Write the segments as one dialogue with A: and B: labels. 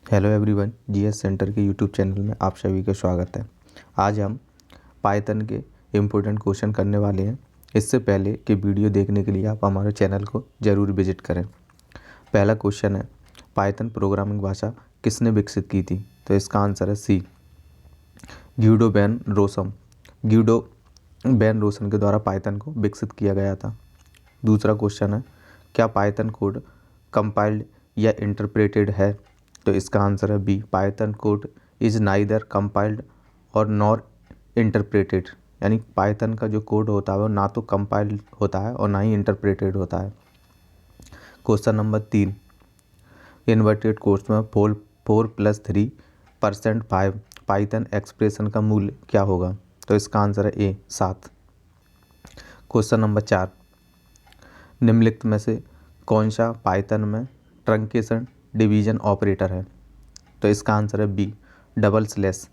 A: Hello everyone, GS centre के YouTube channel में आप सभी का स्वागत है। आज हम पाइथन के इम्पोर्टेंट क्वेश्चन करने वाले हैं। इससे पहले कि वीडियो देखने के लिए आप हमारे चैनल को ज़रूर विजिट करें। पहला क्वेश्चन है, पाइथन प्रोग्रामिंग भाषा किसने विकसित की थी? तो इसका आंसर है सी, ग्यूडो बेन रोसम। ग्यूडो बेन रोसन के द्वारा पाइथन को विकसित किया गया था। दूसरा क्वेश्चन है, क्या पाइथन कोड कंपाइल्ड या इंटरप्रेटेड है? तो इसका आंसर है B, Python code is neither compiled और नॉर इंटरप्रेटेड। यानी पाइथन का जो कोड होता है वो ना तो कंपाइल्ड होता है और ना ही इंटरप्रेटेड होता है। क्वेश्चन नंबर 3, इन्वर्टेड कोर्स में 4+3% 5 पाइथन एक्सप्रेशन का मूल्य क्या होगा? तो इसका आंसर है ए, 7। क्वेश्चन नंबर 4, निम्नलिखित में से कौन सा पाइथन में ट्रंकेशन डिवीजन ऑपरेटर है? तो इसका आंसर है B, double slash.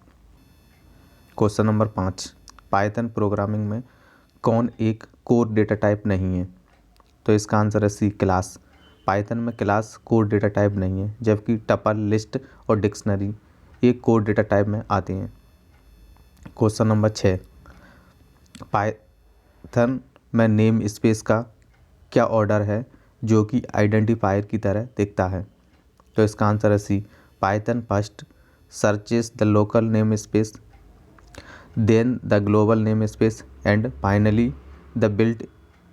A: Question number 5, Python programming में कौन एक कोर डेटा टाइप नहीं है? तो इसका आंसर है सी, क्लास। पाइथन में क्लास कोर डेटा टाइप नहीं है, जबकि टपल, लिस्ट और डिक्शनरी एक कोर डेटा टाइप में आते हैं। क्वेश्चन नंबर 6, पाइथन में नेम स्पेस का क्या ऑर्डर है जो कि आइडेंटिफायर की तरह दिखता है? तो इसका आंसर है C, Python first searches the local name space, then the global name space and finally the built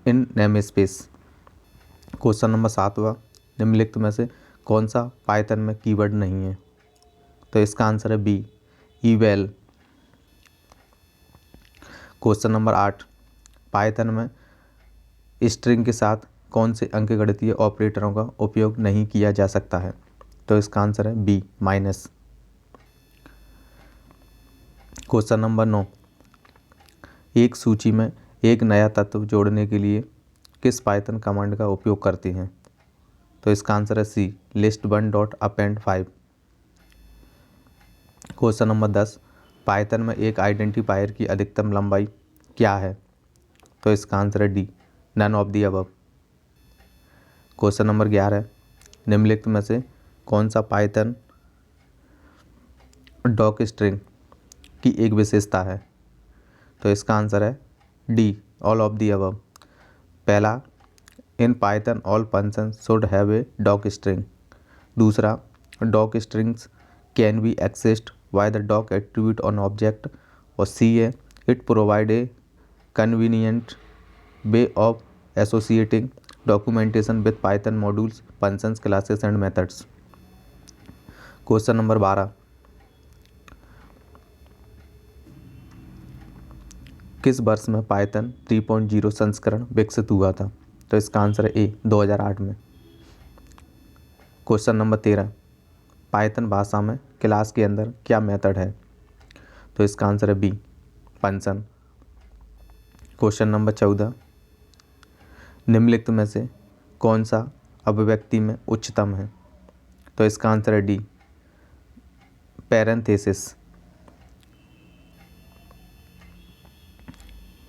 A: in name space. Question number 7वां, निम्नलिखित में से कौन सा पाइथन में कीवर्ड नहीं है? तो इसका आंसर है बी, इवैल। क्वेश्चन नंबर 8, पाइथन में स्ट्रिंग के साथ कौन से अंकगणितीय ऑपरेटरों का उपयोग नहीं किया जा सकता है? तो इसका आंसर है बी, माइनस। क्वेश्चन नंबर 9, एक सूची में एक नया तत्व जोड़ने के लिए किस पाइथन कमांड का उपयोग करते हैं? तो इसका आंसर है सी, list1.append5। क्वेश्चन नंबर 10, पाइथन में एक आइडेंटिफायर की अधिकतम लंबाई क्या है? तो इसका आंसर है D, none of the above. Question number 11, निम्नलिखित में से कौन सा पाइथन डॉक स्ट्रिंग की एक विशेषता है? तो इसका आंसर है D, all of the above. पहला, in Python all function should have a doc string. दूसरा, doc strings can be accessed by the doc attribute on object. और सी है, it provide a convenient way of associating documentation with Python modules, functions, classes and methods. Question number 12, किस वर्ष में Python 3.0 संस्करण विकसित हुआ था? तो इसका आंसर है ए, 2008 में। क्वेश्चन नंबर 13, पाइथन भाषा में क्लास के अंदर क्या मेथड है? तो इसका आंसर है बी, फंक्शन। क्वेश्चन नंबर 14, निम्नलिखित में से कौन सा अभिव्यक्ति में उच्चतम है? तो इसका आंसर है डी, पैरेंथेसिस।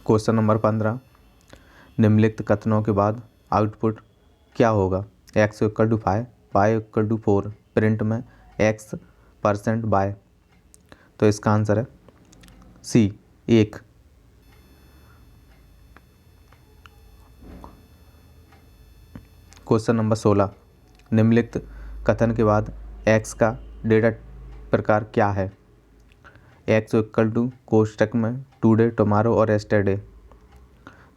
A: क्वेश्चन नंबर 15, निम्नलिखित कथनों के बाद आउटपुट क्या होगा? x equal to 5, y equal to 4, print में x%y। तो इसका आंसर है सी, 1। क्वेश्चन नंबर 16, निम्नलिखित कथन के बाद x का डेटा प्रकार क्या है? x इक्वल टू कोष्टक में टुडे, टुमारो और येस्टरडे।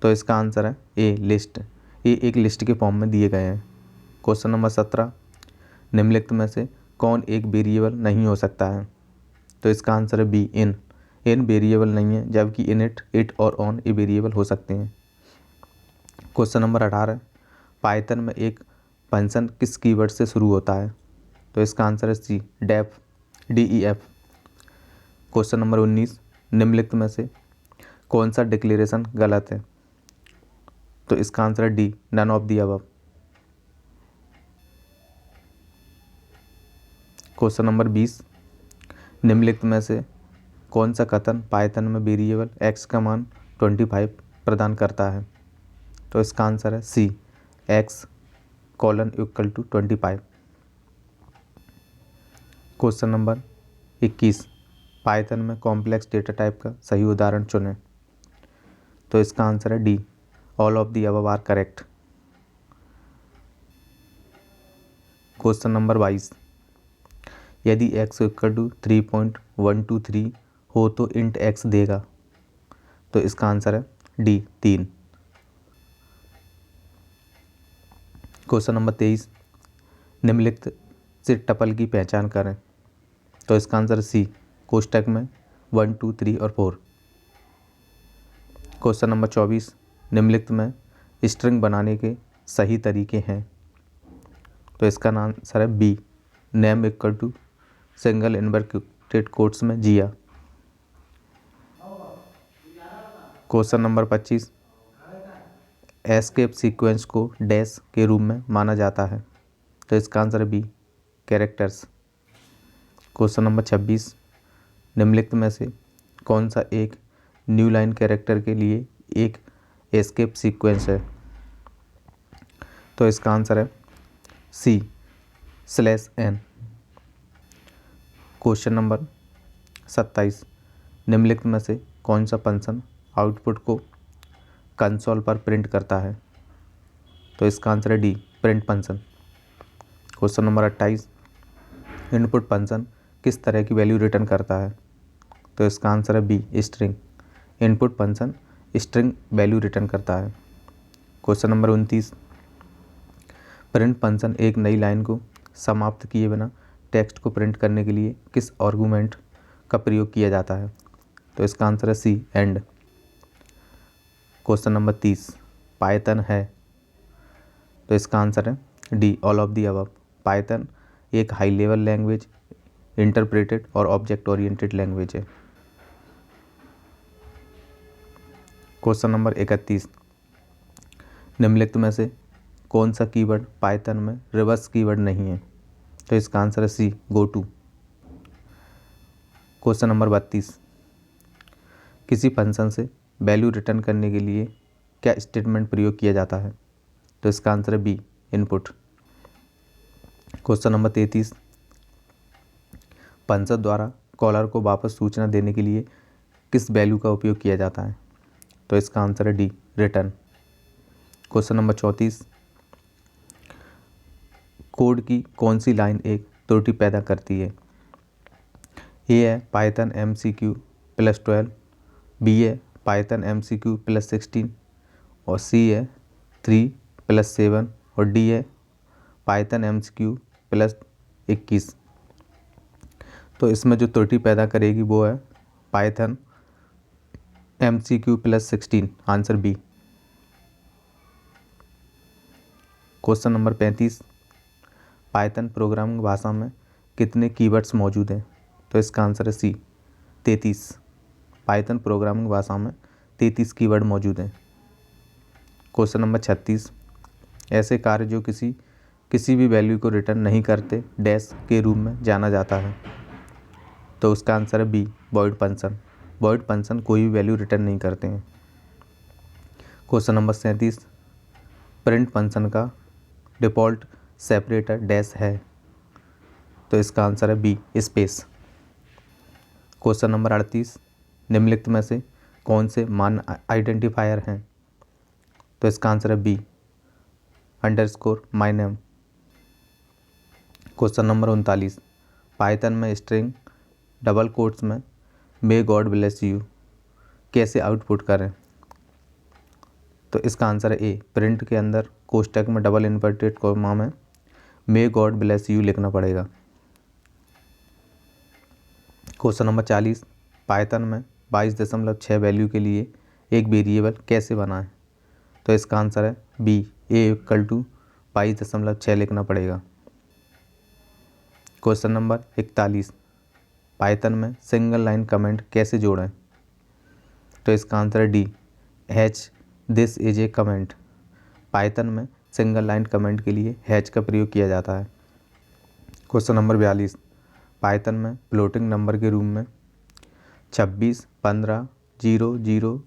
A: तो इसका आंसर है ए, लिस्ट। ये एक लिस्ट के फॉर्म में दिए गए हैं। क्वेश्चन नंबर 17, निम्नलिखित में से कौन एक वेरिएबल नहीं हो सकता है? तो इसका आंसर है बी, इन। इन वेरिएबल नहीं है, जबकि इनिट, इट और ऑन ये वेरिएबल हो सकते हैं। क्वेश्चन नंबर 18, पाइथन में एक फंक्शन किस कीवर्ड से शुरू होता है? तो इसका आंसर है सी, डेफ, DEF। क्वेश्चन नंबर 19, निम्नलिखित में से कौन सा डिक्लेरेशन गलत है? तो इसका आंसर है D, none of the above. Question number 20, निम्नलिखित में से कौन सा कथन पाइथन में वेरिएबल x का मान 25 प्रदान करता है? तो इसका आंसर है C, x:= 25। Question number 21, Python में कॉम्प्लेक्स डेटा टाइप का सही उदाहरण चुनें। तो इसका आंसर है D, all of the above are correct. Question number 22, यदि x इक्वल टू 3.123 हो तो इंट x देगा। तो इसका आंसर है डी, 3। क्वेश्चन नंबर 23, निम्नलिखित से टपल की पहचान करें। तो इसका आंसर सी, कोष्टक में 1, 2, 3 और 4। क्वेश्चन नंबर 24, निम्नलिखित में स्ट्रिंग बनाने के सही तरीके हैं। तो इसका आंसर है B, name equal to single inverted quotes में Jiya. Question number 25, escape sequence को डैश के रूप में माना जाता है। तो इसका आंसर है बी, कैरेक्टर्स। क्वेश्चन नंबर 26, निम्नलिखित में से कौन सा एक न्यू लाइन कैरेक्टर के लिए एक एस्केप सीक्वेंस है। तो इसका आंसर है सी, /n। क्वेश्चन नंबर 27, निम्नलिखित में से कौन सा फंक्शन आउटपुट को कंसोल पर प्रिंट करता है। तो इसका आंसर है D, print function. Question number 28, input function किस तरह की वैल्यू रिटर्न करता है। तो इसका आंसर है B, string. Input function string value return करता है। क्वेश्चन नंबर 29, प्रिंट फंक्शन एक नई लाइन को समाप्त किए बिना टेक्स्ट को प्रिंट करने के लिए किस आर्गुमेंट का प्रयोग किया जाता है। तो इसका आंसर है सी, एंड। क्वेश्चन नंबर 30, पाइथन है। तो इसका आंसर है D, all of the above. Python एक हाई लेवल लैंग्वेज, इंटरप्रेटेड और ऑब्जेक्ट ओरिएंटेड लैंग्वेज है। क्वेश्चन नंबर 31, निम्नलिखित में से कौन सा कीवर्ड पाइथन में रिवर्स कीवर्ड नहीं है। तो इसका आंसर है सी, गो टू। क्वेश्चन नंबर 32, किसी फंक्शन से वैल्यू रिटर्न करने के लिए क्या स्टेटमेंट प्रयोग किया जाता है। तो इसका आंसर है B, input. Question number 33, function द्वारा कॉलर को वापस सूचना देने के लिए किस वैल्यू का उपयोग किया जाता है। तो इसका आंसर है D, return. Question number 34, code की कौन सी लाइन एक त्रुटि पैदा करती है। ए है पाइथन MCQ +12, बी है पाइथन MCQ +16 और सी है 3 + 7 और डी है पाइथन MCQ +21। तो इसमें जो त्रुटि पैदा करेगी वो है Python MCQ +16, answer B. Question number 35, Python programming भाषा में कितने कीवर्ड्स मौजूद हैं। तो इसका आंसर है सी, 33। पाइथन प्रोग्रामिंग भाषा में 33 कीवर्ड मौजूद हैं। क्वेश्चन नंबर 36, ऐसे कार्य जो किसी भी वैल्यू को रिटर्न नहीं करते डैश के रूप में जाना जाता है। तो उसका आंसर है B, void function. Void function कोई भी वैल्यू रिटर्न नहीं करते हैं। क्वेश्चन नंबर 37, प्रिंट फंक्शन का डिफ़ॉल्ट सेपरेटर डैश है। तो इसका आंसर है बी, स्पेस। क्वेश्चन नंबर 38, निम्नलिखित में से कौन से मान आइडेंटिफायर हैं। तो इसका आंसर है B, _my name। Question number 39, Python में स्ट्रिंग डबल कोट्स में मे गॉड ब्लेस यू कैसे आउटपुट करें। तो इसका आंसर है ए, प्रिंट के अंदर कोष्टक में डबल इन्वर्टेड कॉमा में मे गॉड ब्लेस यू लिखना पड़ेगा। क्वेश्चन नंबर 40, पाइथन में 22.6 वैल्यू के लिए एक वेरिएबल कैसे बनाएं। तो इसका आंसर है बी, ए इक्वल टू 22.6 लिखना पड़ेगा। क्वेश्चन नंबर 41, पाइथन में सिंगल लाइन कमेंट कैसे जोड़ें। तो इसका आंसर है D, hatch this is a comment. Python में सिंगल लाइन कमेंट के लिए हैच का प्रयोग किया जाता है। क्वेश्चन नंबर 42, पाइथन में फ्लोटिंग नंबर के रूप में 26, 15, 0, 0,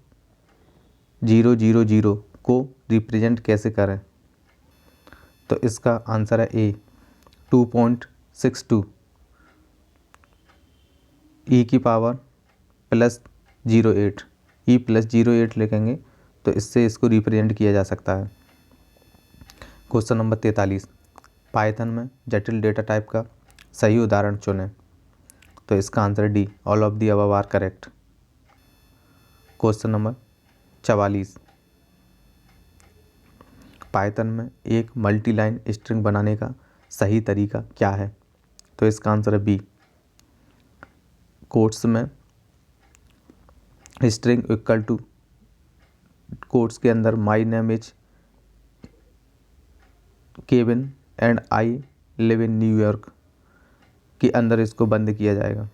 A: 0, 0, 0 को रिप्रेजेंट कैसे करें। तो इसका आंसर है ए, 2.62। ई की पावर +08, ई +08 लिखेंगे तो इससे इसको रिप्रेजेंट किया जा सकता है। क्वेश्चन नंबर 43, पाइथन में जटिल डेटा टाइप का सही उदाहरण चुनें। तो इसका answer D, all of the above are correct. Question number 44, Python में एक मल्टी लाइन स्ट्रिंग बनाने का सही तरीका क्या है? तो इसका आंसर है बी, कोट्स में स्ट्रिंग इक्वल टू कोट्स के अंदर my name is Kevin and I live in New York के अंदर इसको बंद किया जाएगा।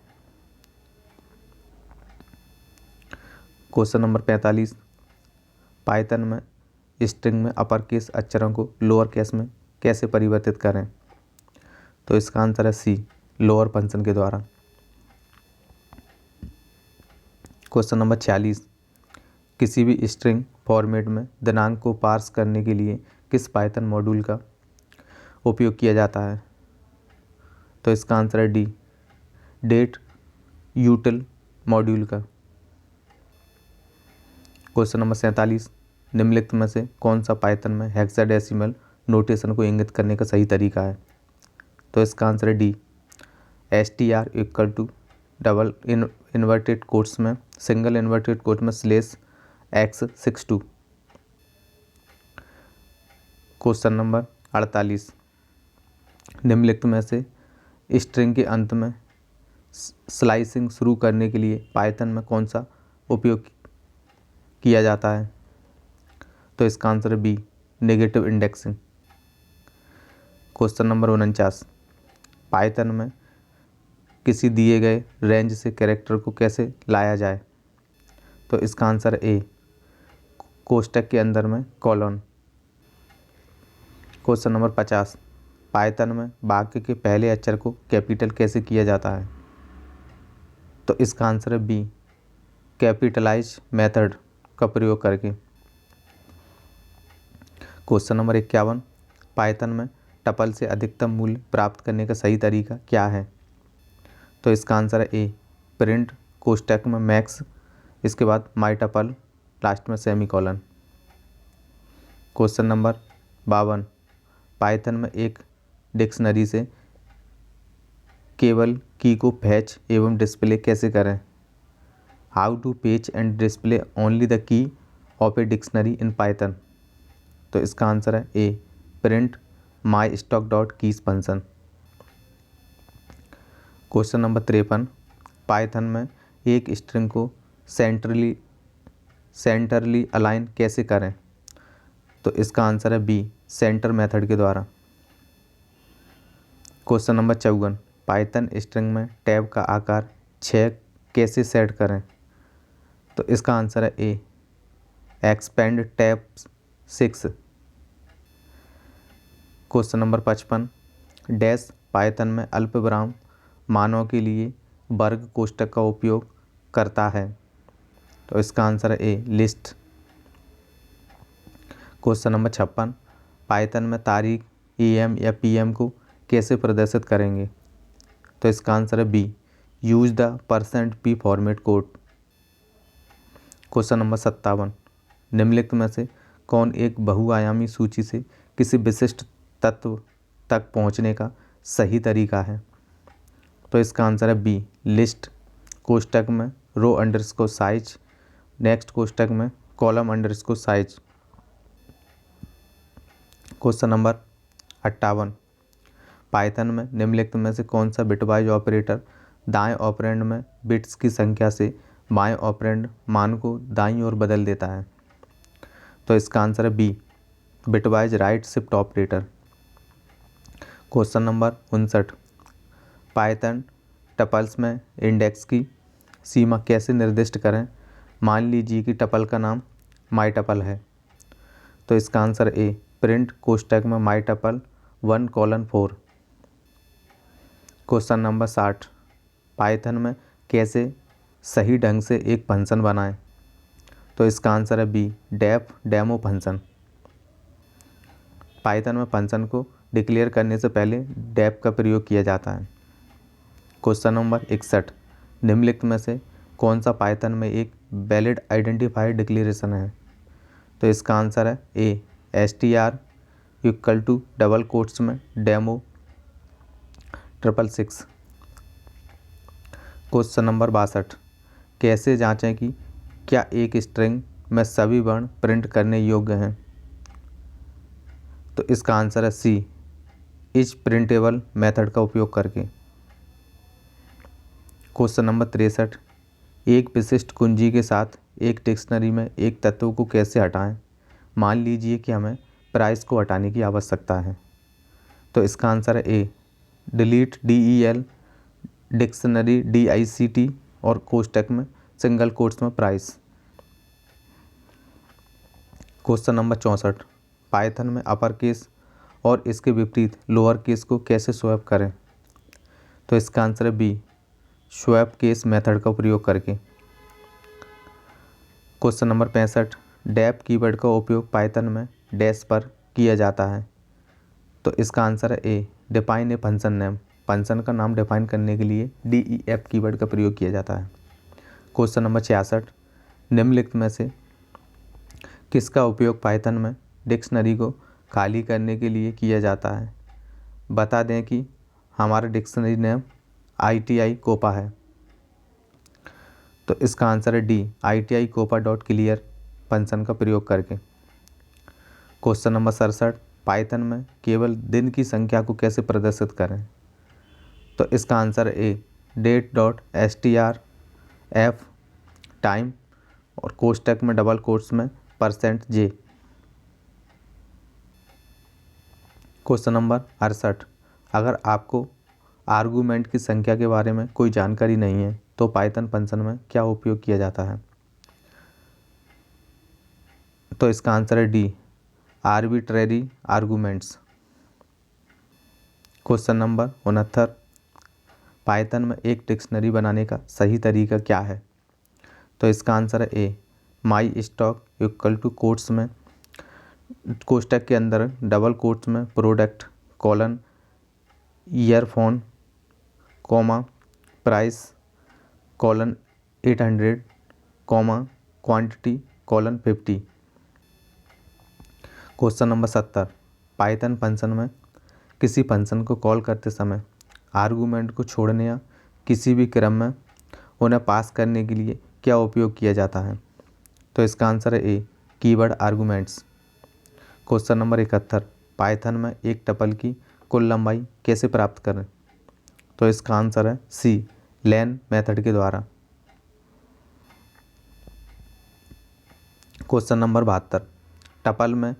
A: क्वेश्चन नंबर 45, पाइथन में स्ट्रिंग में अपर केस अक्षरों को लोअर केस में कैसे परिवर्तित करें? तो इसका आंसर है सी, लोअर फंक्शन के द्वारा। क्वेश्चन नंबर 46, किसी भी स्ट्रिंग फॉर्मेट में दिनांक को पार्स करने के लिए किस पाइथन मॉड्यूल का उपयोग किया जाता है? तो इसका आंसर है डी, डेट यूटिल मॉड्यूल का। क्वेश्चन नंबर 47, निम्नलिखित में से कौन सा पाइथन में हेक्साडेसिमल नोटेशन को इंगित करने का सही तरीका है? तो इसका आंसर है D, str equal to double inverted quotes में सिंगल इन्वर्टेड कोट में /x62। क्वेश्चन नंबर 48, निम्नलिखित में से स्ट्रिंग के अंत में स्लाइसिंग शुरू करने के लिए पाइथन में कौन सा उपयोग किया जाता है? तो इसका आंसर है B, negative indexing. Question number 49, Python में किसी दिए गए रेंज से कैरेक्टर को कैसे लाया जाए? तो इसका आंसर है ए, कोष्टक के अंदर में कॉलन। क्वेश्चन नंबर 50, पाइथन में वाक्य के पहले अक्षर को कैपिटल कैसे किया जाता है? तो इसका आंसर है बी, कैपिटलाइज मेथड का प्रयोग करके। क्वेश्चन नंबर 51, पाइथन में टपल से अधिकतम मूल्य प्राप्त करने का सही तरीका क्या है? तो इसका आंसर है ए, प्रिंट कोष्टक में मैक्स, इसके बाद माई टपल, लास्ट में सेमीकोलन। क्वेश्चन नंबर 52, पाइथन में एक डिक्शनरी से केवल की को फैच एवं डिस्प्ले कैसे करें? How to fetch and display only the key of a dictionary in Python? तो इसका आंसर है A, print my stock dot keys function. Question number 53, Python में एक स्ट्रिंग को सेंटरली अलाइन कैसे करें? तो इसका आंसर है बी, सेंटर मेथड के द्वारा। क्वेश्चन नंबर 54, पाइथन स्ट्रिंग में टैब का आकार 6 कैसे सेट करें? तो इसका आंसर है A, expand tab 6। Question number 55, dash Python में अल्पविराम मानों के लिए वर्ग कोष्ठक का उपयोग करता है? तो इसका आंसर है ए, लिस्ट। क्वेश्चन नंबर 56, पाइथन में तारीख AM या PM को कैसे प्रदर्शित करेंगे? तो इसका आंसर है B, use the %p format code. Question number 57, निम्नलिखित में से कौन एक बहुआयामी सूची से किसी विशिष्ट तत्व तक पहुंचने का सही तरीका है? तो इसका आंसर है बी, लिस्ट कोष्ठक में रो अंडरस्कोर साइज, नेक्स्ट कोष्ठक में column underscore size. Question number 58, Python में निम्नलिखित में से कौन सा बिटवाइज ऑपरेटर दाएं ऑपरेंड में बिट्स की संख्या से बाएं ऑपरेंड मान को दाईं ओर बदल देता है? तो इसका आंसर है B, bitwise right shift operator. Question number 59, Python tuples में इंडेक्स की सीमा कैसे निर्दिष्ट करें? मान लीजिए कि टपल का नाम माई टपल है। तो इसका आंसर ए, प्रिंट कोष्ठक में माई टपल 1:4। क्वेश्चन नंबर 60, पाइथन में कैसे सही ढंग से एक फंक्शन बनाएं? तो इसका आंसर है B, def demo function. Python में फंक्शन को डिक्लेयर करने से पहले डेफ का प्रयोग किया जाता है। क्वेश्चन नंबर 61, निम्नलिखित में से कौन सा पाइथन में एक वैलिड आइडेंटिफायर डिक्लेरेशन है? तो इसका आंसर है A str equal to double quotes में डेमो 666। क्वेश्चन नंबर 62, कैसे जांचें कि क्या एक स्ट्रिंग में सभी वर्ण प्रिंट करने योग्य हैं? तो इसका आंसर है सी इज प्रिंटेबल मेथड का उपयोग करके। क्वेश्चन नंबर 63, एक विशिष्ट कुंजी के साथ एक डिक्शनरी में एक तत्व को कैसे हटाएं? मान लीजिए कि हमें प्राइस को हटाने की आवश्यकता है। तो इसका आंसर है ए डिलीट DEL डिक्शनरी DICT और कोष्टक में सिंगल कोट्स में प्राइस। क्वेश्चन नंबर 64, पाइथन में अपर केस और इसके विपरीत लोअर केस को कैसे स्वैप करें? तो इसका आंसर है बी स्वैप केस मेथड का प्रयोग करके। क्वेश्चन नंबर 65, डेफ कीवर्ड का उपयोग पाइथन में डैश पर किया जाता है। तो इसका आंसर है A define a function name, function का नाम डिफाइन करने के लिए DEF कीवर्ड का प्रयोग किया जाता है। क्वेश्चन नंबर 66, निम्नलिखित में से किसका उपयोग पाइथन में डिक्शनरी को खाली करने के लिए किया जाता है? बता दें कि हमारा डिक्शनरी नेम ITI कोपा है। तो इसका आंसर है D ITI COPA dot clear function का प्रयोग करके। क्वेश्चन नंबर 67, पाइथन में केवल दिन की संख्या को कैसे प्रदर्शित करें? तो इसका answer A date dot strf time और कोष्टक में डबल कोट्स में %J। क्वेश्चन नंबर 68, अगर आपको आर्गूमेंट की संख्या के बारे में कोई जानकारी नहीं है तो पाइथन फंक्शन में क्या उपयोग किया जाता है? तो इसका आंसर है D arbitrary arguments. Question number 69, Python में एक डिक्शनरी बनाने का सही तरीका क्या है? तो इसका आंसर है A my stock equal to quotes में कोष्टक के अंदर डबल कोट्स में product colon earphone comma price colon 800 comma quantity colon 50। Question number 70, Python function में किसी फंक्शन को कॉल करते समय आर्गूमेंट को छोड़ने या किसी भी क्रम में उन्हें पास करने के लिए क्या उपयोग किया जाता है? तो इसका आंसर है A keyword arguments. Question number 71, Python में एक टपल की कुल लंबाई कैसे प्राप्त करें? तो इसका आंसर है सी लेन मेथड के द्वारा। क्वेश्चन नंबर 72, टपल में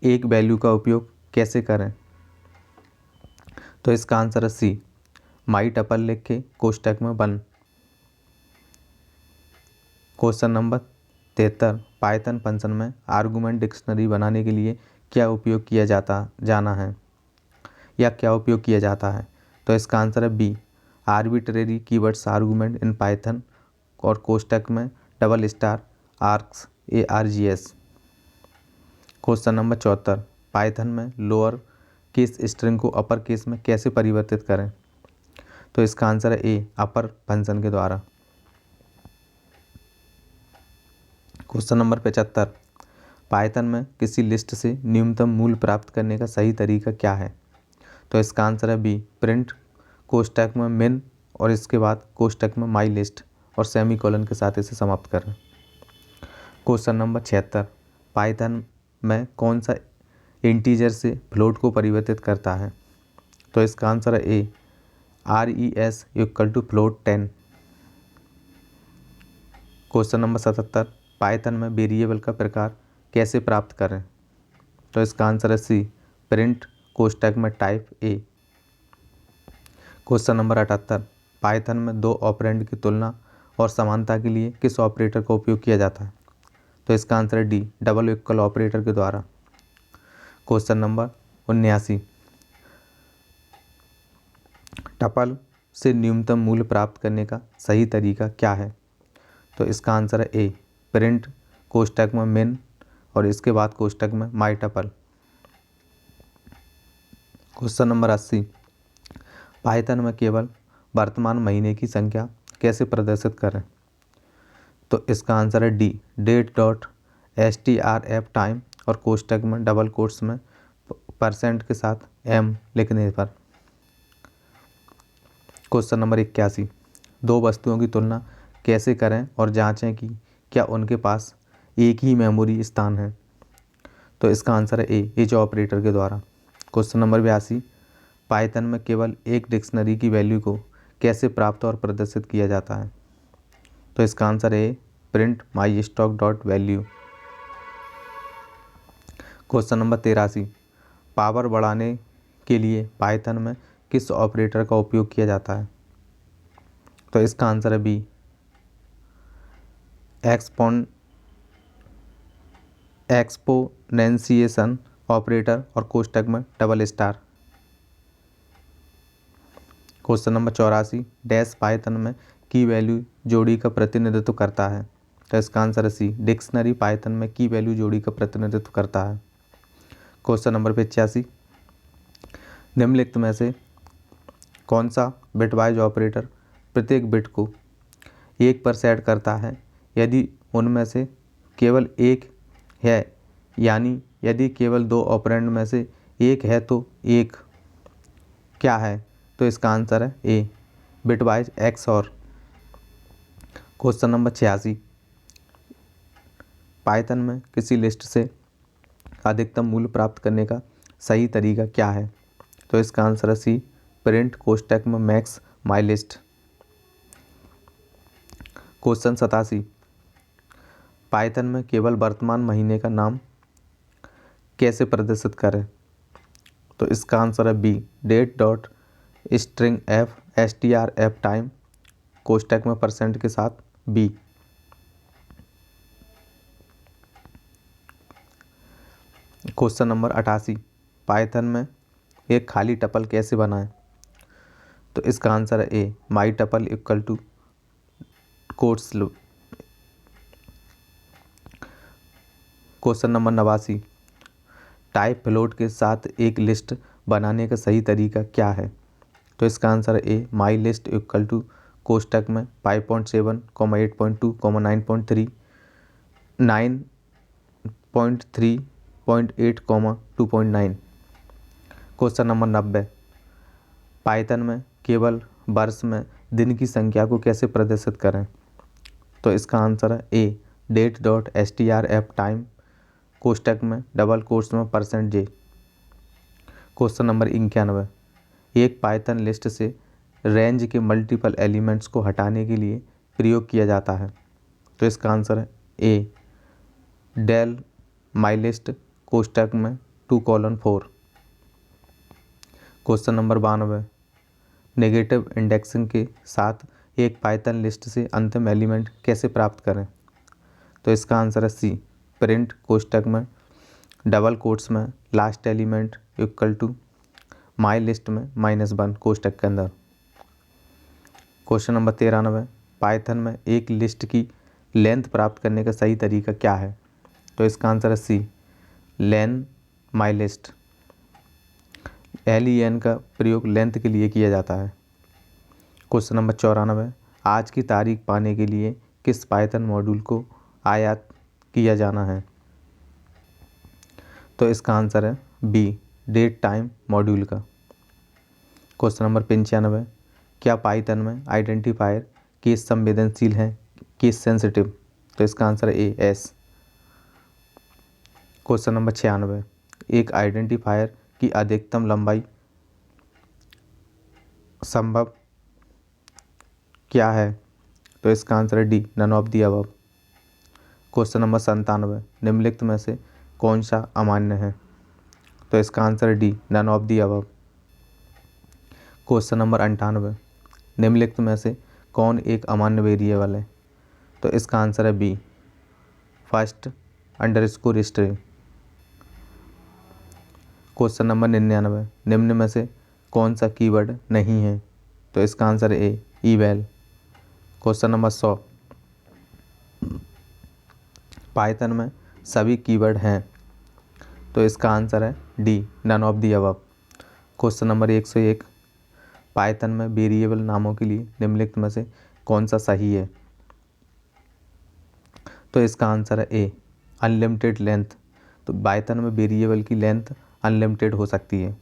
A: एक वैल्यू का उपयोग कैसे करें? तो इसका आंसर है सी माई टपल लिख के कोष्टक में 1। क्वेश्चन नंबर 73, पाइथन फंक्शन में आर्गूमेंट डिक्शनरी बनाने के लिए क्या उपयोग किया जाता है? तो इसका आंसर है B arbitrary keywords argument in Python और कोष्टक में double star args ARGS। Question number 74, Python में लोअर केस स्ट्रिंग को अपर केस में कैसे परिवर्तित करें? तो इसका आंसर है ए अपर फंक्शन के द्वारा। क्वेश्चन नंबर 75, पाइथन में किसी लिस्ट से न्यूनतम मूल्य प्राप्त करने का सही तरीका क्या है? तो इसका आंसर है बी प्रिंट कोष्टक में मिन और इसके बाद कोष्टक में माई लिस्ट और सेमीकोलन के साथ इसे समाप्त करें। क्वेश्चन नंबर 76, पाइथन में कौन सा इंटीजर से फ्लोट को परिवर्तित करता है? तो इसका आंसर है A RES equal to float 10। Question number 77, Python में वेरिएबल का प्रकार कैसे प्राप्त करें? तो इसका आंसर है सी प्रिंट कोष्टक में type A। Question number 78, Python में दो ऑपरेंड की तुलना और समानता के लिए किस ऑपरेटर का उपयोग किया जाता है? तो इसका आंसर है डी डबल इक्वल ऑपरेटर के द्वारा। क्वेश्चन नंबर 79, टपल से न्यूनतम मूल्य प्राप्त करने का सही तरीका क्या है? तो इसका आंसर है ए प्रिंट कोष्टक में मिन और इसके बाद कोष्टक में माई टपल। क्वेश्चन नंबर 80, पाइथन में केवल वर्तमान महीने की संख्या कैसे प्रदर्शित करें? तो इसका आंसर है D, date dot strf time और कोष्टक में डबल कोट्स में % के साथ m लिखने पर। क्वेश्चन नंबर 81, दो वस्तुओं की तुलना कैसे करें और जांचें कि क्या उनके पास एक ही मेमोरी स्थान है? तो इसका आंसर है ए, इच ऑपरेटर के द्वारा। क्वेश्चन नंबर 82, पाइथन में केवल एक डिक्शनरी की वैल्यू को कैसे प्राप्त और प्रदर्शित किया जाता है? तो इसका आंसर है print my stock dot value. Question number 83, power बढ़ाने के लिए पाइथन में किस ऑपरेटर का उपयोग किया जाता है? तो इसका आंसर है बी, एक्सपोनेंशिएशन ऑपरेटर और कोष्टक में double star. Question number 84, dash Python में की वैल्यू जोड़ी का प्रतिनिधित्व करता है? तो इसका आंसर है सी, डिक्शनरी पाइथन में की वैल्यू जोड़ी का प्रतिनिधित्व करता है। क्वेश्चन नंबर 85, निम्नलिखित में से कौन सा बिटवाइज ऑपरेटर प्रत्येक बिट को 1 पर सेट करता है यदि उनमें से केवल एक है, यानी यदि केवल 2 ऑपरेंड में से एक है तो एक क्या है? तो इसका आंसर है A, bitwise XOR। Question number 86, Python में किसी लिस्ट से अधिकतम मूल्य प्राप्त करने का सही तरीका क्या है? तो इसका आंसर है सी, प्रिंट कोष्टक में max my list. Question 87, Python में केवल वर्तमान महीने का नाम कैसे प्रदर्शित करें? तो इसका आंसर है B, date dot string F strf time कोष्टक में % के साथ बी। क्वेश्चन नंबर 88, पाइथन में एक खाली टपल कैसे बनाएं? तो इसका आंसर है A, my tuple equal to quotes. Question number 89, type float के साथ एक लिस्ट बनाने का सही तरीका क्या है? तो इसका आंसर है A, my list equal to कोष्टक में 5.7, 8.2, 9.3, 9.3.8, 2.9। क्वेश्चन नंबर 90, पाइथन में केवल वर्ष में दिन की संख्या को कैसे प्रदर्शित करें? तो इसका आंसर है ए, डेट डॉट strf टाइम कोष्टक में डबल कोट्स में %j। क्वेश्चन नंबर 91, एक पाइथन लिस्ट से रेंज के मल्टीपल एलिमेंट्स को हटाने के लिए प्रयोग किया जाता है? तो इसका आंसर है ए, डेल माई लिस्ट कोष्टक में 2:4। क्वेश्चन नंबर 92, नेगेटिव इंडेक्सिंग के साथ एक पाइथन लिस्ट से अंतिम एलिमेंट कैसे प्राप्त करें? तो इसका आंसर है सी, प्रिंट कोष्टक में डबल कोट्स में last element equal to my list में -1 कोष्टक के अंदर। क्वेश्चन नंबर 93, पाइथन में एक लिस्ट की लेंथ प्राप्त करने का सही तरीका क्या है? तो इसका आंसर है सी, लेन माई लिस्ट। LEN का प्रयोग लेंथ के लिए किया जाता है। क्वेश्चन नंबर 94, आज की तारीख पाने के लिए किस पाइथन मॉड्यूल को आयात किया जाना है? तो इसका आंसर है बी, डेट टाइम मॉड्यूल का। क्वेश्चन नंबर 95, क्या पाइथन में आइडेंटिफायर केस संवेदनशील है, केस सेंसिटिव? तो इसका आंसर है ए, एस। क्वेश्चन नंबर 96, एक आइडेंटिफायर की अधिकतम लंबाई संभव क्या है? तो इसका आंसर है D, none of the above. Question number 97, निम्नलिखित में से कौन सा अमान्य है? तो इसका आंसर है D, none of the above. Question number 98, निम्नलिखित में से कौन एक अमान्य वेरिएबल है? तो इसका आंसर है B, first underscore string. Question number 99, निम्न में से कौन सा कीवर्ड नहीं है? तो इसका आंसर है A, eval. Question number 100, Python में सभी कीवर्ड हैं? तो इसका आंसर है D, none of the above. Question number 101, Python में वेरिएबल नामों के लिए निम्नलिखित में से कौन सा सही है? तो इसका आंसर है ए, अनलिमिटेड लेंथ। तो पाइथन में वेरिएबल की लेंथ अनलिमिटेड हो सकती है।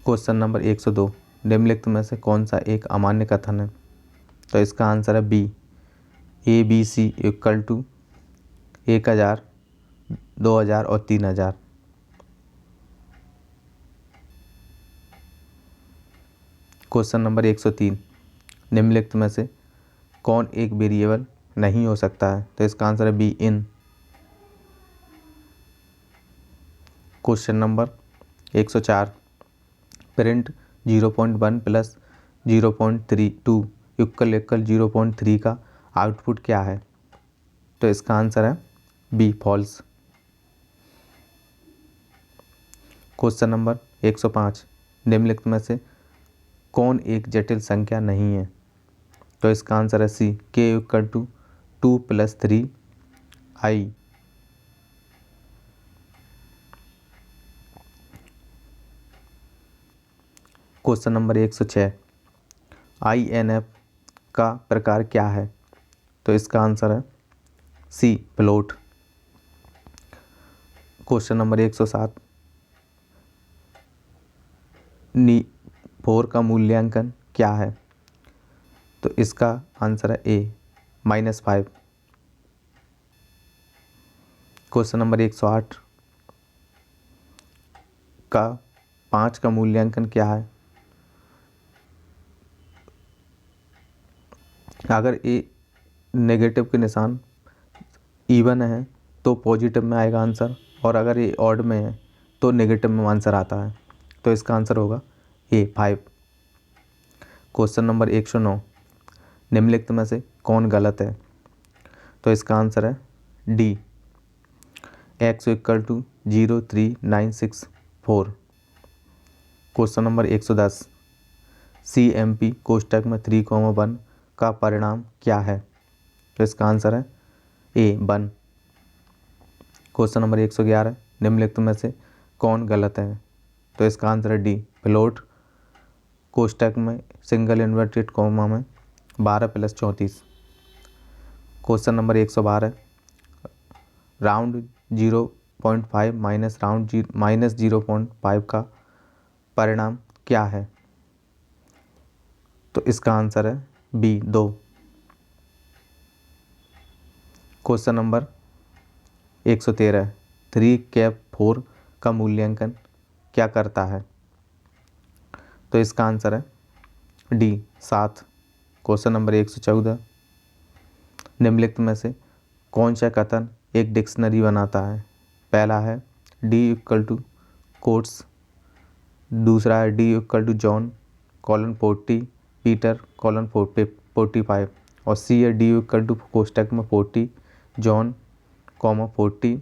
A: क्वेश्चन नंबर 102, निम्नलिखित में से कौन सा एक अमान्य कथन है? तो इसका आंसर है बी, ABC इक्वल टू 1000, 2000 और 3000। क्वेश्चन नंबर 103, निम्नलिखित में से कौन एक वेरिएबल नहीं हो सकता है? तो इसका आंसर है B, in. Question number 104, print 0.1 plus 0.32 equal 0.3 का आउटपुट क्या है? तो इसका आंसर है बी, फॉल्स। क्वेश्चन नंबर 105, निम्नलिखित में से कौन एक जटिल संख्या नहीं है? तो इसका आंसर है C, k equal to 2 + 3i। Question number 106, INF का प्रकार क्या है? तो इसका आंसर है सी, फ्लोट। क्वेश्चन नंबर 107, 4 का मूल्यांकन क्या है? तो इसका आंसर है ए, -5। क्वेश्चन नंबर 108 का 5 का मूल्यांकन क्या है? अगर ए नेगेटिव के निशान इवन है तो पॉजिटिव में आएगा आंसर, और अगर ये ऑड में है तो नेगेटिव में आंसर आता है। तो इसका आंसर होगा ए, 5। क्वेश्चन नंबर 109, निम्नलिखित में से कौन गलत है? तो इसका आंसर है D, x equal to 03964। Question number 110, CMP कोष्टक में 3,1 का परिणाम क्या है? तो इसका आंसर है ए, 1। क्वेश्चन नंबर 111, निम्नलिखित में से कौन गलत है? तो इसका आंसर है डी, फ्लोट कोष्टक में सिंगल इन्वर्टेड कॉमा में 12 + 34। Question number 112, round 0.5 minus round -0.5 का परिणाम क्या है? तो इसका आंसर है बी, 2। क्वेश्चन नंबर 113, 3 + 4 का मूल्यांकन क्या करता है? तो इसका आंसर है डी, 7। क्वेश्चन नंबर 114, निम्नलिखित में से कौन सा कथन एक डिक्शनरी बनाता है? पहला है डी इक्वल टू कोट्स, दूसरा है D equal to John :40 Peter :45, और सी है डी इक्वल टू कोष्टक में 40 जॉन, 40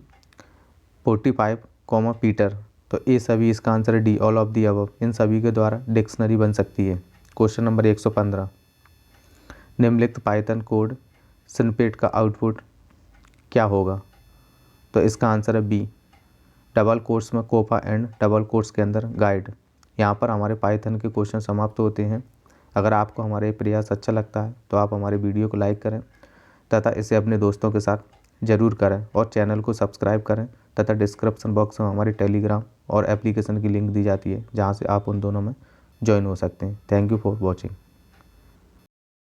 A: 45, पीटर। तो ये सभी इसका आंसर है D, all of the above. इन सभी के द्वारा डिक्शनरी बन सकती है। क्वेश्चन नंबर 115, निम्नलिखित पाइथन कोड स्निपेट का आउटपुट क्या होगा? तो इसका आंसर है बी, डबल कोट्स में कोपा एंड डबल कोट्स के अंदर गाइड। यहाँ पर हमारे पाइथन के क्वेश्चन समाप्त होते हैं। अगर आपको हमारा ये प्रयास अच्छा लगता है तो आप हमारे वीडियो को लाइक करें तथा इसे अपने दोस्तों के साथ ज़रूर करें, और चैनल को सब्सक्राइब करें तथा डिस्क्रिप्शन बॉक्स में हमारी टेलीग्राम और एप्लीकेशन की लिंक दी जाती है, जहाँ से आप उन दोनों में ज्वाइन हो सकते हैं। Thank you for watching.